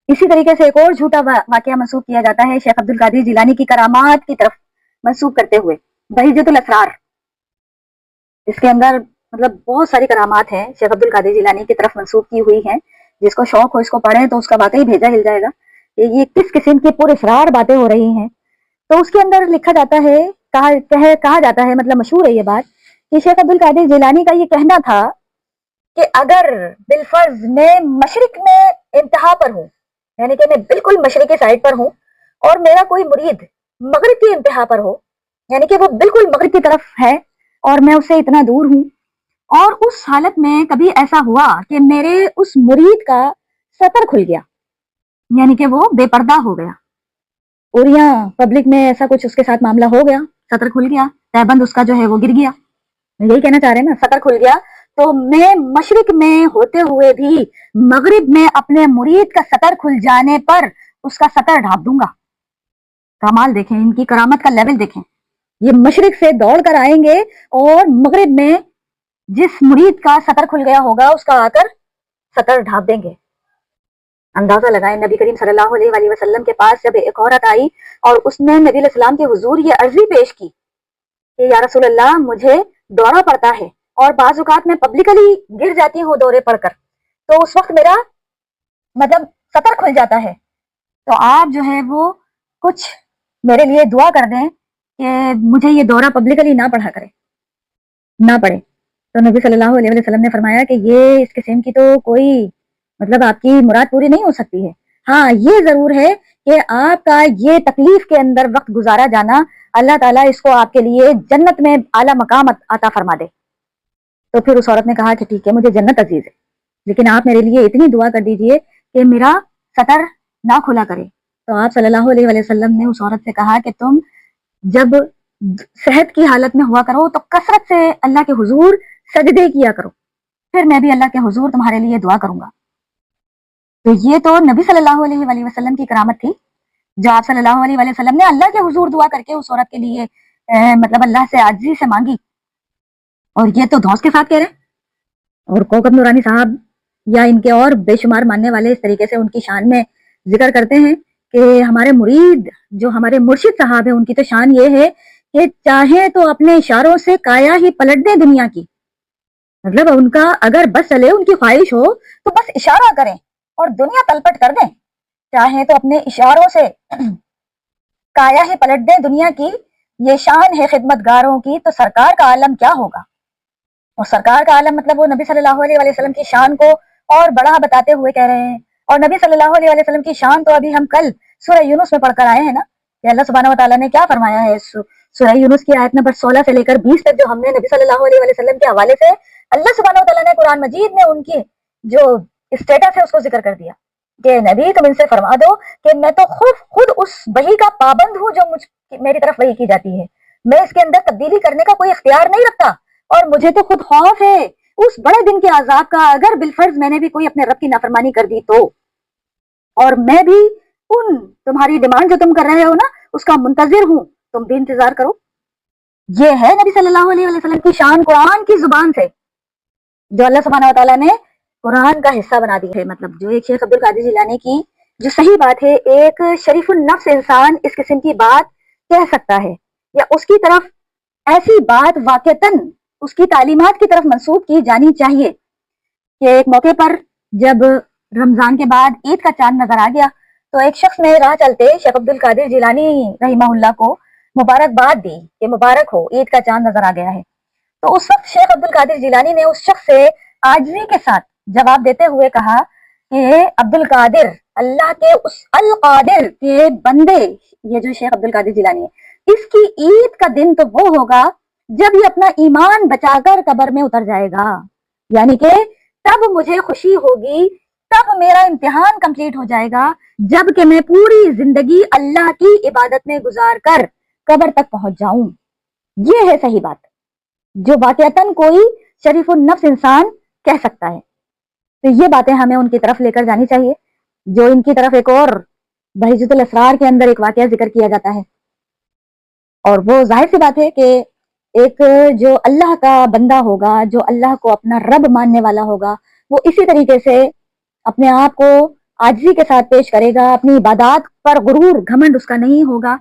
इसी तरीके से एक और झूठा वाकया मंसूब किया जाता है शेख अब्दुल कादिर जिलानी की करामात की तरफ मंसूब करते हुए, बहिजतुल असरार। इसके अंदर मतलब बहुत सारी करामात हैं शेख अब्दुल कादिर जिलानी की तरफ मंसूब की हुई हैं। जिसको शौक हो इसको पढ़े तो उसका वाकई भेजा हिल जाएगा ये किस किस्म की पुरअसरार बातें हो रही हैं। तो उसके अंदर लिखा जाता है, कहा जाता है, मतलब मशहूर है ये बात कि शेख अब्दुल कादिर जिलानी का ये कहना था कि अगर बिलफर्ज मैं मशरिक में इंतहा पर हूँ, यानी कि मैं बिल्कुल मशरिकी साइड पर हूँ, और मेरा कोई मुरीद मगरिब की इंतहा पर हो, यानी कि वो बिल्कुल मगरिब की तरफ है और मैं उससे इतना दूर हूँ, और उस हालत में कभी ऐसा हुआ कि मेरे उस मुरीद का सतर खुल गया, यानी कि वो बेपर्दा हो गया, और यहाँ पब्लिक में ऐसा कुछ उसके साथ मामला हो गया, सतर खुल गया, तहबंद उसका जो है वो गिर गया। यही कहना चाह रहे हैं ना, सतर खुल गया तो मैं मशरिक में होते हुए भी मगरिब में अपने मुरीद का सतर खुल जाने पर उसका सतर ढांप दूंगा। कमाल देखें, इनकी करामत का लेवल देखें। ये मशरिक से दौड़ कर आएंगे और मगरिब में जिस मुरीद का सतर खुल गया होगा उसका आकर सतर ढांप देंगे। अंदाजा लगाएं, नबी करीम सल्लल्लाहु अलैहि वसल्लम के पास जब एक औरत आई और उसने नबी अलैहिस्सलाम के हुजूर ये अर्जी पेश की कि या रसूल अल्लाह, मुझे दौरा पड़ता है और बाज़ औक़ात में पब्लिकली गिर जाती हूँ दौरे पड़कर, तो उस वक्त मेरा मतलब सतर खुल जाता है, तो आप जो है वो कुछ मेरे लिए दुआ कर दें कि मुझे ये दौरा पब्लिकली ना पड़े। तो नबी सल्लल्लाहु अलैहि वसल्लम ने फरमाया कि ये इस किस्म की तो कोई मतलब आपकी मुराद पूरी नहीं हो सकती है। हाँ, ये जरूर है कि आपका ये तकलीफ के अंदर वक्त गुजारा जाना, अल्लाह ताला इसको आपके लिए जन्नत में आला मकाम अता फरमा दे। तो फिर उस औरत ने कहा कि ठीक है, मुझे जन्नत अजीज है, लेकिन आप मेरे लिए इतनी दुआ कर दीजिए कि मेरा सतर ना खुला करे। तो आप सल्लल्लाहु अलैहि वसल्लम ने उस औरत से कहा कि तुम जब सेहत की हालत में हुआ करो तो कसरत से अल्लाह के हुजूर सजदे किया करो, फिर मैं भी अल्लाह के हुजूर तुम्हारे लिए दुआ करूंगा। तो ये तो नबी सल्लल्लाहु अलैहि वसल्लम की करामत थी, जो आप सल्लल्लाहु अलैहि वसल्लम ने अल्लाह के हुजूर दुआ करके उस औरत के लिए मतलब अल्लाह से आजिज़ी से मांगी, और ये तो धौस के साथ कह रहे हैं। और कोकब नूरानी साहब या इनके और बेशुमार मानने वाले इस तरीके से उनकी शान में जिक्र करते हैं कि हमारे मुरीद जो हमारे मुर्शिद साहब है, उनकी तो शान ये है कि चाहे तो अपने इशारों से काया ही पलट दें दुनिया की। मतलब उनका अगर बस चले, उनकी ख्वाहिश हो तो बस इशारा करें और दुनिया तलपट कर दें। चाहे तो अपने इशारों से काया ही पलट दें दुनिया की, ये शान है खिदमतगारों की, तो सरकार का आलम क्या होगा। और सरकार का आलम मतलब वो नबी सल्लल्लाहु अलैहि वसल्लम की शान को और बड़ा बताते हुए कह रहे हैं। और नबी सल्लल्लाहु अलैहि वसल्लम की शान तो अभी हम कल सूरह यूनुस में पढ़कर आए हैं ना, कि अल्लाह सुब्हानहू व तआला ने क्या फरमाया है। सूरह यूनुस की आयत नंबर 16 से लेकर 20 तक जो हमने नबी सल्लल्लाहु अलैहि वसल्लम के हवाले से अल्लाह सुब्हानहू व तआला ने कुरान मजीद में उनकी जो स्टेटस है उसको जिक्र कर दिया कि नबी तुम इनसे फरमा दो कि मैं तो खुद उस वही का पाबंद हूँ जो मेरी तरफ वही की जाती है, मैं इसके अंदर तब्दीली करने का कोई इख्तियार नहीं रखता, और मुझे तो खुद खौफ है उस बड़े दिन के अजाब का, अगर बिलफर्ज मैंने भी कोई अपने रब की नाफरमानी कर दी तो, और मैं भी उन तुम्हारी डिमांड जो तुम कर रहे हो ना उसका मुंतजिर हूं, तुम भी इंतजार करो। ये है नबी सल्लल्लाहु अलैहि वसल्लम की शान कुरान की जुबान से, जो अल्लाह सुब्हानहू व तआला ने कुरान का हिस्सा बना दी है। मतलब जो एक शेख अब्दुल कादिर जिलानी की जो सही बात है, एक शरीफुल नफ्स इंसान इस किस्म की बात कह सकता है, या उसकी तरफ ऐसी बात वाकईतन उसकी तालीमात की तरफ मंसूब की जानी चाहिए कि एक मौके पर जब रमजान के बाद ईद का चांद नजर आ गया तो एक शख्स ने राह चलते शेख अब्दुल कादिर जिलानी रहिमहुल्लाह को मुबारकबाद दी कि मुबारक हो, ईद का चांद नजर आ गया है। तो उस वक्त शेख अब्दुल कादिर जिलानी ने उस शख्स से आजिज़ी के साथ जवाब देते हुए कहा कि अब्दुल कादिर, अल्लाह के उस अल कादिर के बंदे, ये जो शेख अब्दुल कादिर जिलानी है, इसकी ईद का दिन तो वो होगा जब ये अपना ईमान बचाकर कब्र में उतर जाएगा, यानी कि तब मुझे खुशी होगी, तब मेरा इम्तिहान कंप्लीट हो जाएगा, जब कि मैं पूरी जिंदगी अल्लाह की इबादत में गुजार कर कब्र तक पहुंच जाऊं। ये है सही बात जो वाकईतन कोई शरीफुल नफ्स इंसान कह सकता है। तो ये बातें हमें उनकी तरफ लेकर जानी चाहिए। जो इनकी तरफ एक और बहिजतुल असरार के अंदर एक वाकया जिक्र किया जाता है, और वो जाहिर सी बात है कि एक जो अल्लाह का बंदा होगा, जो अल्लाह को अपना रब मानने वाला होगा, वो इसी तरीके से अपने आप को आजिज़ी के साथ पेश करेगा, अपनी इबादत पर गुरूर घमंड उसका नहीं होगा,